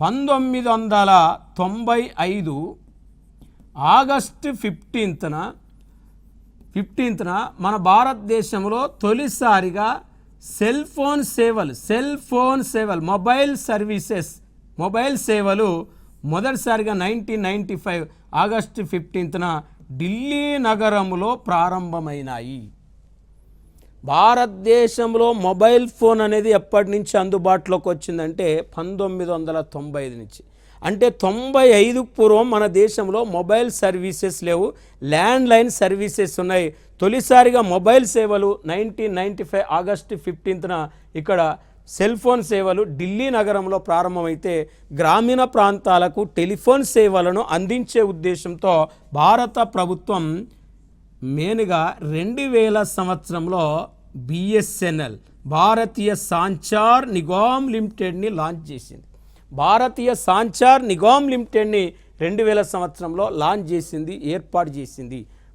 1995 August 15న మన భారతదేశంలో తొలిసారిగా సెల్ ఫోన్ సేవలు మొబైల్ సేవలు మొదటిసారిగా 1995 ఆగస్టు 15న ఢిల్లీ నగరంలో ప్రారంభమైనాయి. భారతదేశంలో మొబైల్ ఫోన్ అనేది ఎప్పటి నుంచి అందుబాటులోకి వచ్చిందంటే 1995 నుంచి. అంటే 95 పూర్వం మన దేశంలో మొబైల్ సర్వీసెస్ లేవు, ల్యాండ్లైన్ సర్వీసెస్ ఉన్నాయి. తొలిసారిగా మొబైల్ సేవలు 1995 ఆగస్టు 15న ఇక్కడ సెల్ ఫోన్ సేవలు ఢిల్లీ నగరంలో ప్రారంభమైతే గ్రామీణ ప్రాంతాలకు టెలిఫోన్ సేవలను అందించే ఉద్దేశంతో భారత ప్రభుత్వం మెయిన్గా 2000 సంవత్సరంలో బిఎస్ఎన్ఎల్ భారతీయ సంచార్ నిగమ్ లిమిటెడ్ని లాంచ్ చేసింది. భారతీయ సంచార్ నిగమ్ లిమిటెడ్ని 2000 సంవత్సరంలో లాంచ్ చేసింది, ఏర్పాటు చేసింది.